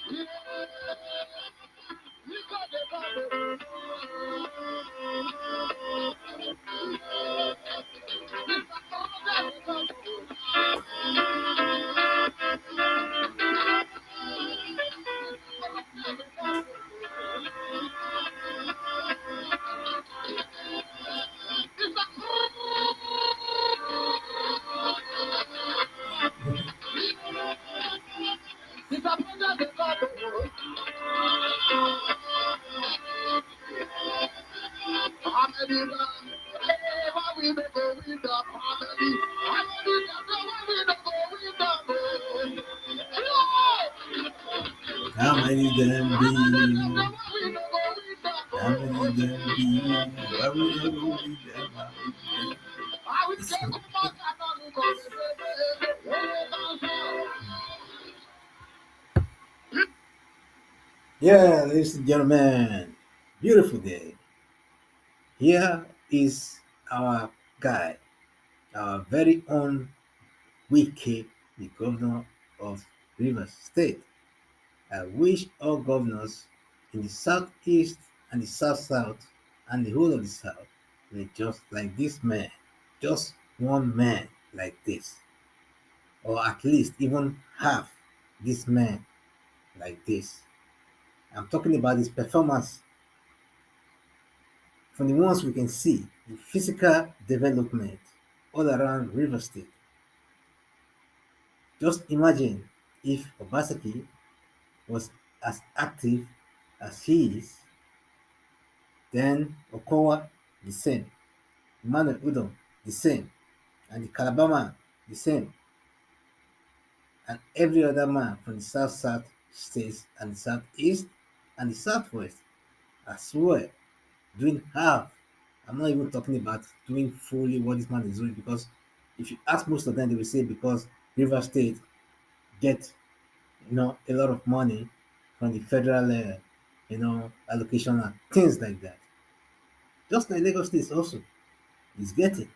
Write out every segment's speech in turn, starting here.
How many them be? How many them be? Why we never with them? Yeah, ladies and gentlemen, beautiful day. Here is our guy, our very own Wike, the governor of Rivers State. I wish all governors in the southeast and the south and the whole of the south were just like this man, just one man like this, or at least even half this man like this. I'm talking about his performance from the ones we can see, the physical development all around River State. Just imagine if Obaseki was as active as he is, then Okowa the same, Emmanuel Udom the same, and the Calabar man the same, and every other man from the south states and the southeast and the southwest as well, doing half. I'm not even talking about doing fully what this man is doing, because if you ask most of them, they will say because River State get a lot of money from the federal allocation and things like that. Just like Lagos State also is getting,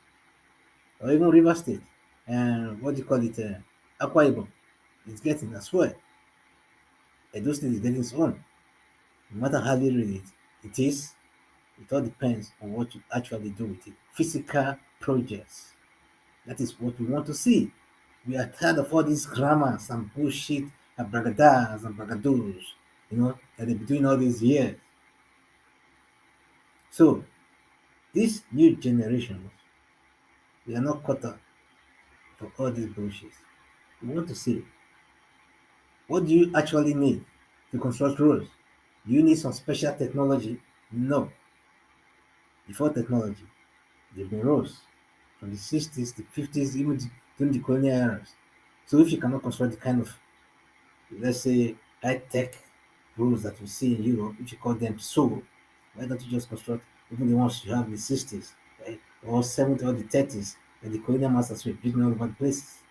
or even River State, and what do you call it, Akwa Ibom is getting as well. Edo State is getting its own. No matter how little it is, it all depends on what you actually do with it. Physical projects. That is what we want to see. We are tired of all these grammars and bullshit and bragadas and bragadoos, that they've been doing all these years. So, this new generation, we are not cut up for all this bullshit. We want to see, what do you actually need to construct roads? Do you need some special technology? No. Before technology, they've been roads from the 60s, the 50s, even during the colonial eras. So if you cannot construct the kind of, let's say, high-tech roads that we see in Europe, if you call them so, why don't you just construct even the ones you have in the 60s, right? Or 70s or the 30s, that the colonial masters were building all over the places?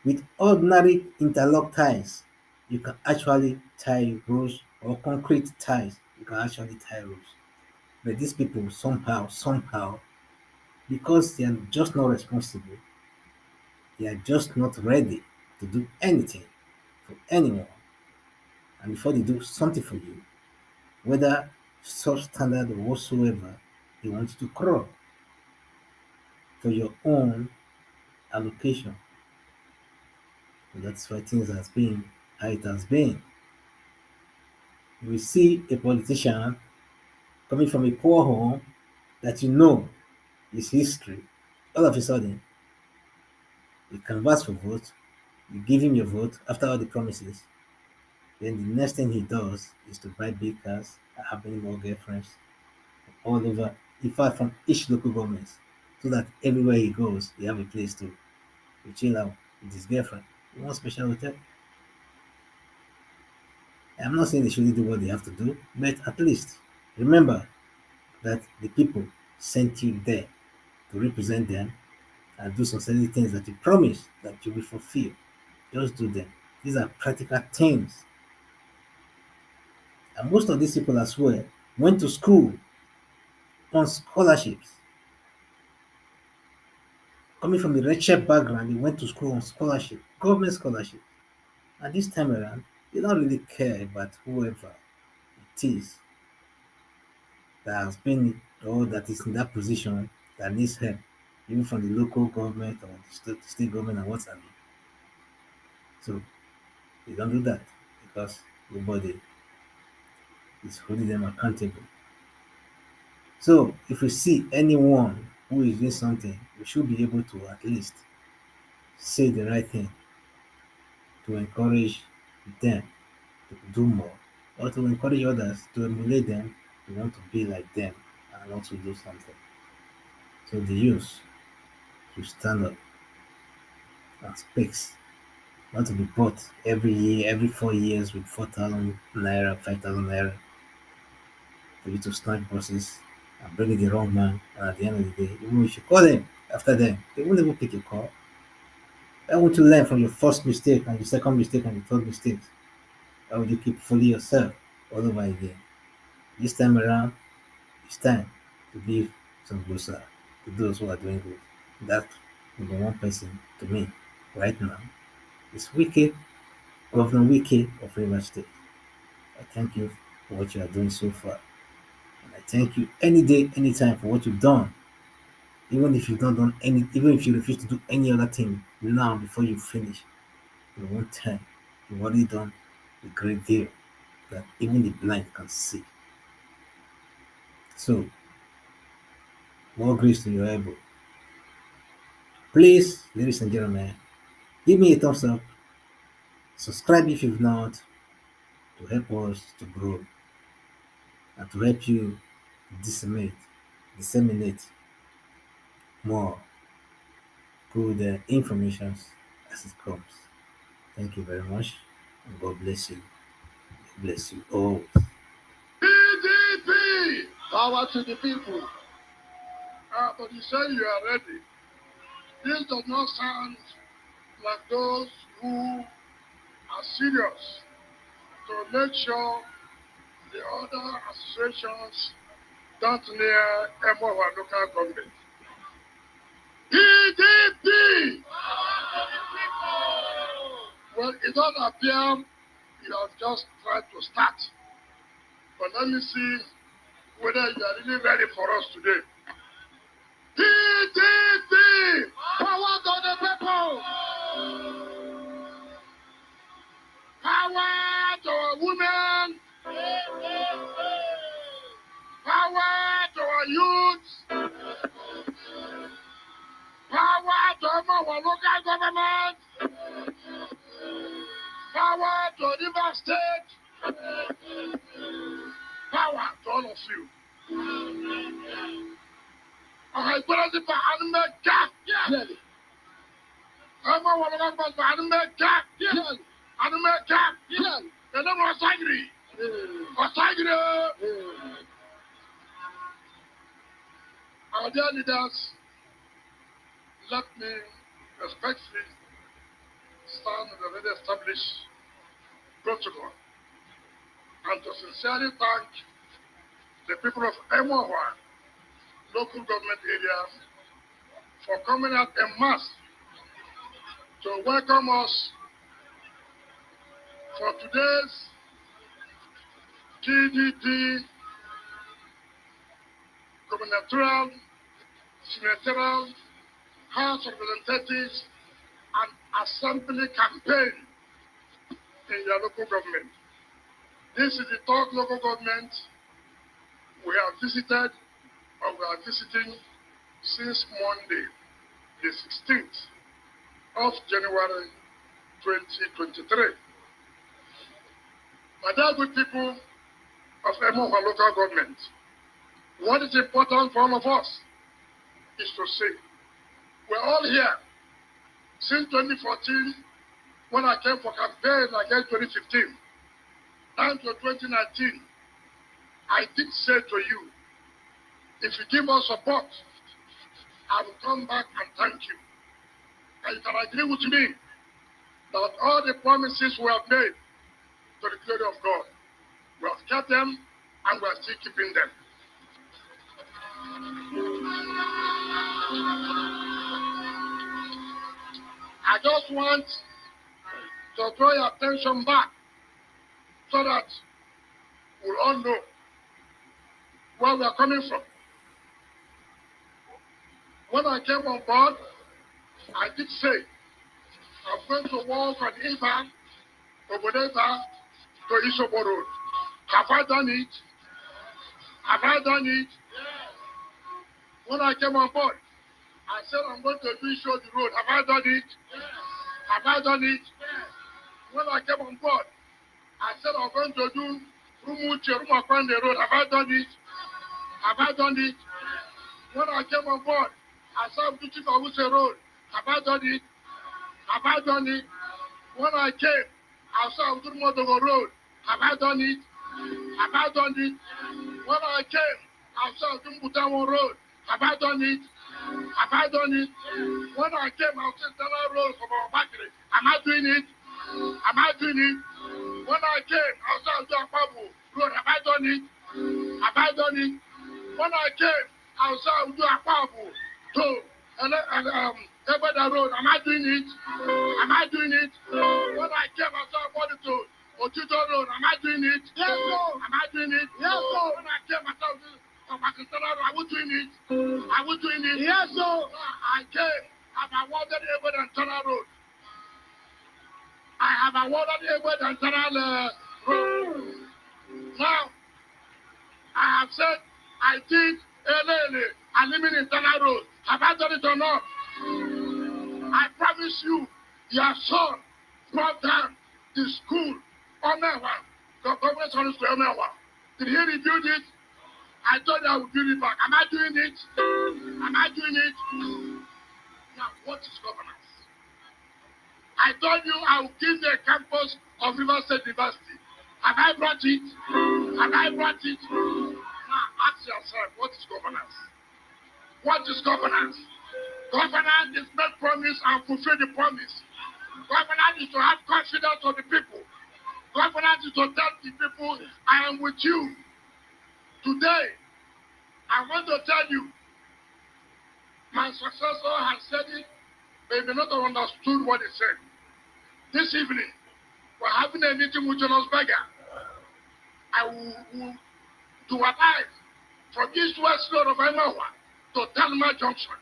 With ordinary interlock ties, you can actually tie roads, or concrete ties, you can actually tie roads. But these people somehow, because they are just not responsible, they are just not ready to do anything for anyone. And before they do something for you, whether substandard or whatsoever, they want you to crawl for your own allocation. So that's why things has been how it has been. You will see a politician coming from a poor home that you know his history. All of a sudden, you canvass for vote, you give him your vote after all the promises. Then the next thing he does is to buy big cars, have many more girlfriends all over, in fact, from each local government, so that everywhere he goes, he have a place to chill out with his girlfriend. One special hotel. I'm not saying they shouldn't do what they have to do, but at least remember that the people sent you there to represent them and do some certain things that you promise that you will fulfill. Just do them. These are practical things. And most of these people as well went to school on scholarships. Coming from a wretched background, they went to school on scholarship, government scholarship. And this time around, they don't really care about whoever it is that has been or that is in that position that needs help, even from the local government or the state government and what have you. So they don't do that because nobody is holding them accountable. So if we see anyone who is doing something, we should be able to at least say the right thing to encourage them to do more or to encourage others to emulate them, to want to be like them and also do something. So the youth should stand up and speaks, not to be bought every year, every 4 years with 4,000 naira, 5,000 naira for you to snatch buses and bring in the wrong man. And at the end of the day, even if you call them after them, they won't even pick a call. Why won't you learn from your first mistake and your second mistake and your third mistake? Why would you keep fooling yourself all over again? This time around, it's time to give some closer to those who are doing good. That number one person to me right now is Wike, Governor Wike of Rivers State. I thank you for what you are doing so far. And I thank you any day, anytime for what you've done. Even if you've not done any, even if you refuse to do any other thing now before you finish, in one time, you've already done a great deal that even the blind can see. So, more grace to your elbow. Please, ladies and gentlemen, give me a thumbs up, subscribe if you've not, to help us to grow and to help you disseminate more good information as it comes. Thank you very much, and God bless you. Bless you always. PDP! Power to the people. But you say you are ready. This does not sound like those who are serious to make sure the other associations don't near Emowa local government. PDP! Well, it doesn't appear you have just tried to start. But let me see whether you are really ready for us today. PDP! Power to the people! Power to our women! Power to our youth! Power to our local government! Power to River State! Power to all of you. I put us in America. Clearly. I'm a woman of America. Clearly. America. Clearly. The name was angry. Was angry. Our dear leaders, let me respectfully stand in the already established protocol and to sincerely thank the people of Emowa local government area for coming out en masse to welcome us for today's GDP gubernatorial, senatorial, House of Representatives, and Assembly campaign in your local government. This is the third local government we have visited or we are visiting since Monday, the 16th of January 2023. My dear good people of Emoha local government, what is important for all of us is to say, we're all here since 2014 when I came for campaign against 2015 and to 2019. I did say to you, if you give us support, I will come back and thank you. And you can agree with me that all the promises we have made to the glory of God, we have kept them and we are still keeping them. I just want to draw your attention back so that we'll all know where we are coming from. When I came on board, I did say I'm going to walk on Iba, Obodeba, to Isobo Road. Have I done it? Have I done it? When I came on board, I said I'm going to do show the road. Have I done it? Have I done it? When I came on board, I said I'm going to do Rumukwande Road. Have I done it? Have I done it? When I came on board, I said I'm doing Awuse Road. Have I done it? Have I done it? When I came, I said I'm doing Modogo Road. Have I done it? Have I done it? When I came, I said I'm doing Butamo Road. Have I done it? Have I done it? When I came, I said Dana Road from our factory. Am I doing it? Am I doing it? When I came, I said I'm doing Pabu Road. Have I done it? Have I done it? When I came, I said I'm doing Pabu to Ebeda Road. Am I doing it? Am I doing it? When I came, I said I'm going to Otito Road. Am I doing it? Yes, sir. Am I doing it? Yes, sir. When I came, I said I'm are we doing it? Are we doing it? Yes, sir. I came. I've awarded Ebeda and Tana Road. I have awarded Ebeda and Tana Road. Now, I have said I did eliminate Tana Road. Have I done it or not? I promise you, your son brought down the school, Omewa, the government school Omewa. Did he rebuild it? I thought I would build it back. Am I doing it? Am I doing it? Now, what is governance? I told you I would give the campus of River State University. Have I brought it? Have I brought it? Now, ask yourself, what is governance? What is governance? Governance is make promise and fulfill the promise. Governance is to have confidence of the people. Governance is to tell the people, I am with you. Today, I want to tell you, my successor has said it, but you may not have understood what he said. This evening, we're having a meeting with Jonas Berger. I will do what from East West Road of Emawa to Talma Junction.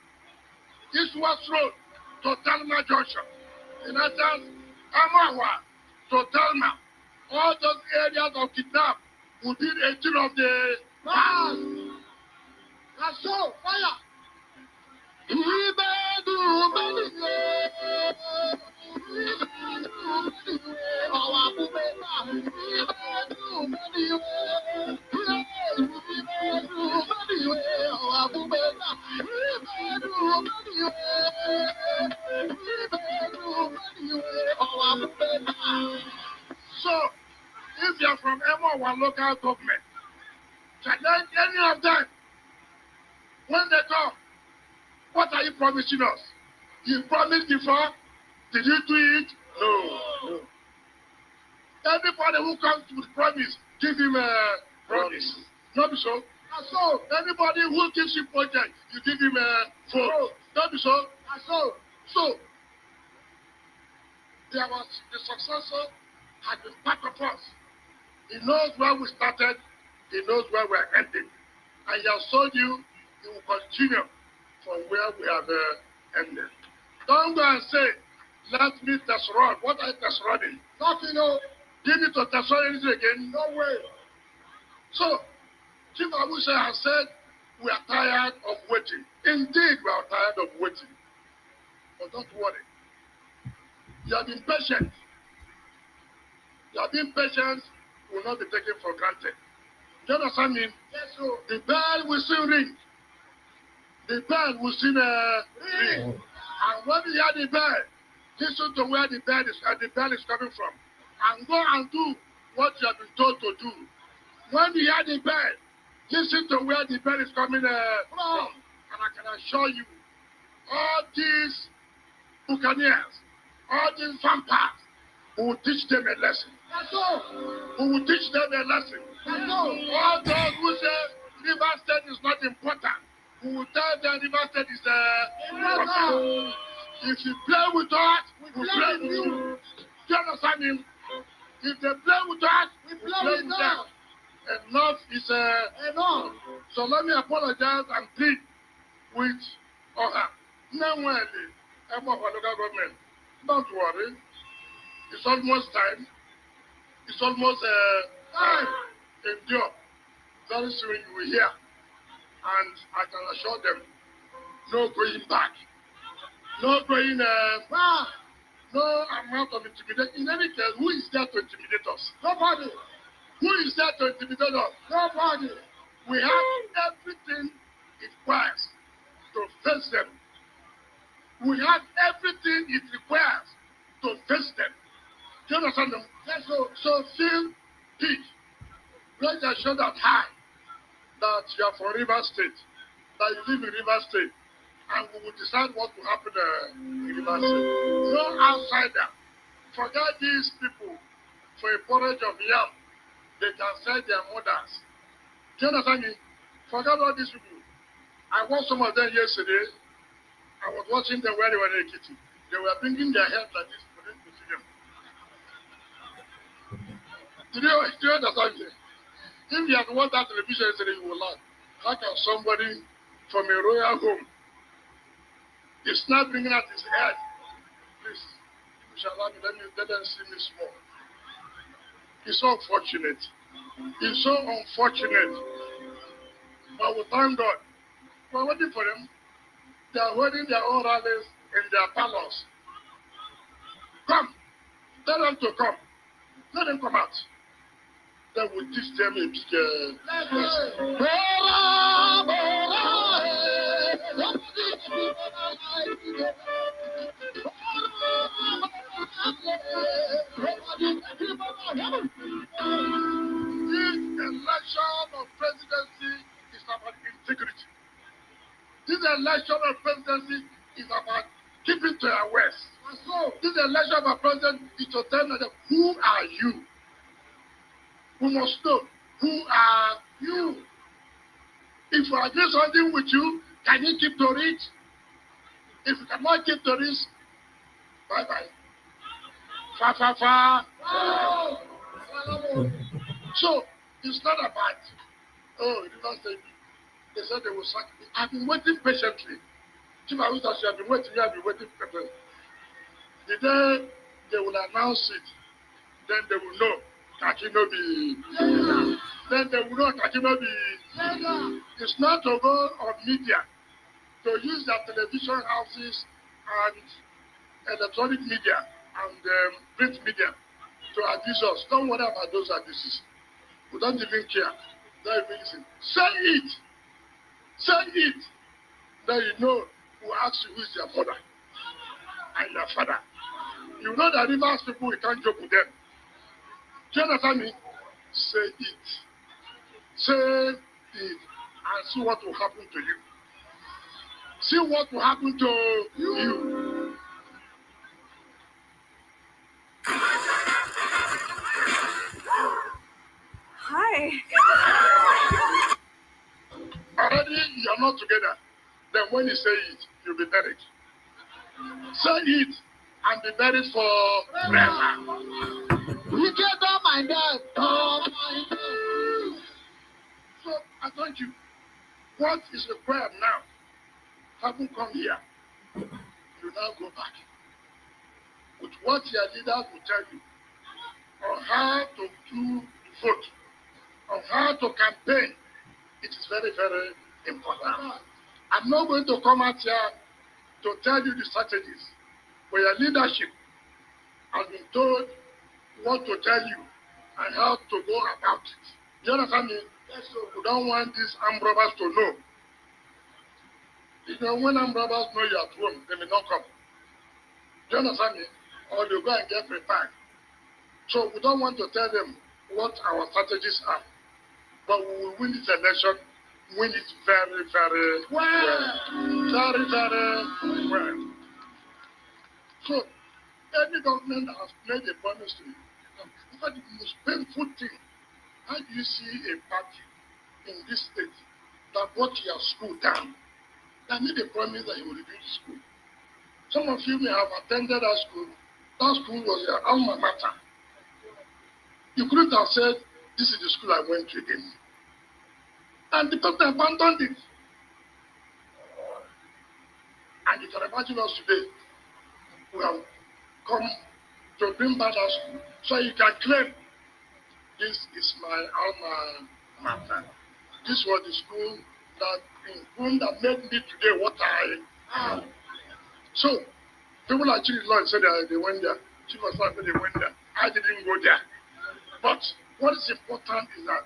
East West Road to Talma Junction. In essence, Emawa to Talma. All those areas of kidnap within 18 of the past. That's so, fire! So, if you're from Emawa local government, challenge any of them. When they come, what are you promising us? You promised before? Did you do it? No. Anybody who comes with promise, give him a promise. Not be so. So, anybody who gives you project, you give him a phone. Not be so. So, there was the successor had been part of us. He knows where we started. He knows where we're ending. And he has told you he will continue from where we have ended. Don't go and say, let me test run. What are you test running? Nothing, no. Give me to test run anything again? No way. So, Chief Abuse has said, we are tired of waiting. Indeed, we are tired of waiting. But don't worry. You have been patient. Your being patient will not be taken for granted. Do you understand me? Yes, sir. The bell will soon ring. The bell will soon ring. And when you hear the bell, listen to where the bell is coming from. And go and do what you have been told to do. When you hear the bell, listen to where the bell is coming from. And I can assure you, all these buccaneers, all these vampires, we will teach them a lesson. We will teach them a lesson. All those who say River State is not important, we will tell them River State is important. If you play with us, we play with you. you understand him? If they play with us, we play with them. Enough is enough. So let me apologize and plead with Oha. Namweli, of our local government. Don't worry. It's almost time. It's almost time. Endure. Very soon you will hear. And I can assure them, no going back. No going back. No amount of intimidation. In any case, who is there to intimidate us? Nobody. Who is there to intimidate us? Nobody. We have everything it requires to face them. We have everything it requires to face them. Do you understand them? Yes, so feel peace. Rest assured that high that you are from River State, that you live in River State, and we will decide what will happen in River State. No outsider. Forget these people for a porridge of yam. They can sell their mothers. Do you understand me? Forget all these people. I watched some of them yesterday. I was watching them where they were in the kitchen. They were bringing their heads like this for them to see them. Do you understand me? If you had watched that television yesterday, you will laugh. How can somebody from a royal home is not bringing out his head? Please, you shall allow me. Let them see me small. It's so unfortunate. It's so unfortunate. But we thank God. We're waiting for them. They are holding their own rallies in their palace. Come. Tell them to come. Let them come out. Then we'll teach them a big lesson. This election of presidency is about integrity. This election of presidency is about keeping to our west. So, this election of a president is to tell them who are you? We must know who are you. If we agree something with you, can you keep to it? If you cannot keep to this, bye bye. Fa fa fa. So it's not about you did not say me. They said they will sack me. I've been waiting patiently. Chief Awita, I've been waiting, I've been waiting patiently. The day they will announce it, then they will know Kakinobi. Then they will know Kakinobi. It's not to go on media, to use their television houses and electronic media and print media to abuse us. Don't worry about those abuses. We don't even care. Don't even listen. Say it. Say it. Then you know who asks you who is your mother and your father. You know that Rivers people, we can't joke with them. Do you understand me? Say it. Say it and see what will happen to you. See what will happen to you. Hi. Already you are not together. Then when you say it, you'll be buried. Say it and be buried forever. You get on my dad. Oh my God. So I thank you. What is required now? Having come here, you now go back with what your leaders will tell you on how to do the vote, on how to campaign. It is very, very important. I'm not going to come out here to tell you the strategies, but your leadership has been told what to tell you and how to go about it. You understand me? Yes, so we don't want these armed robbers to know. You know, when armed robbers know you're at home, they may not come. Do you understand me? Or they go and get prepared. So we don't want to tell them what our strategies are. But we will win this election, win it very, very well. Very, very well. So, any government that has made a promise to you, in fact, the most painful thing, how do you see a party in this state that brought your school down, that made a promise that you will rebuild the school? Some of you may have attended that school, That school was their alma mater. You couldn't have said, this is the school I went to again. And the people abandoned it. And you can imagine us today, we have come to bring back that school. So you can claim, this is my alma mater. This was the school that made me today what I am. So, people like Chief Lloyd said they went there. Chief of Staff said they went there. I didn't go there. But what is important is that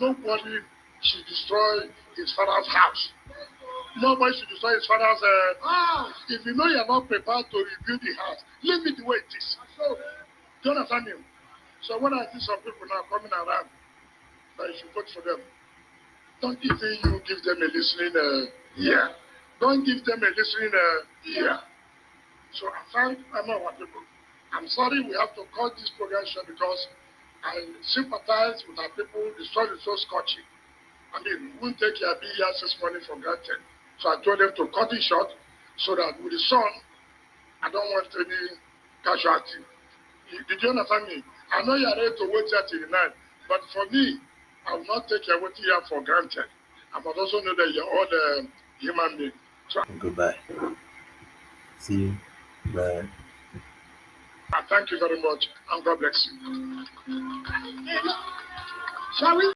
nobody should destroy his father's house. Nobody should destroy his father's. If you know you're not prepared to rebuild the house, leave it the way it is. So, do you understand me? So when I see some people now coming around, that you should vote for them, don't even you give them a listening ear. Don't give them a listening ear. So I thank our people. I'm sorry we have to cut this program short because I sympathize with our people. The story is so scotchy. I mean, we won't take your BS money for granted. So I told them to cut it short so that with the sun, I don't want any casualty. Did you understand me? I know you're ready to wait till the night, but for me, I will not take your waiting here for granted. I must also know that you're all the human being. So Goodbye. See you. Bye. I thank you very much, and God bless you. Shall we?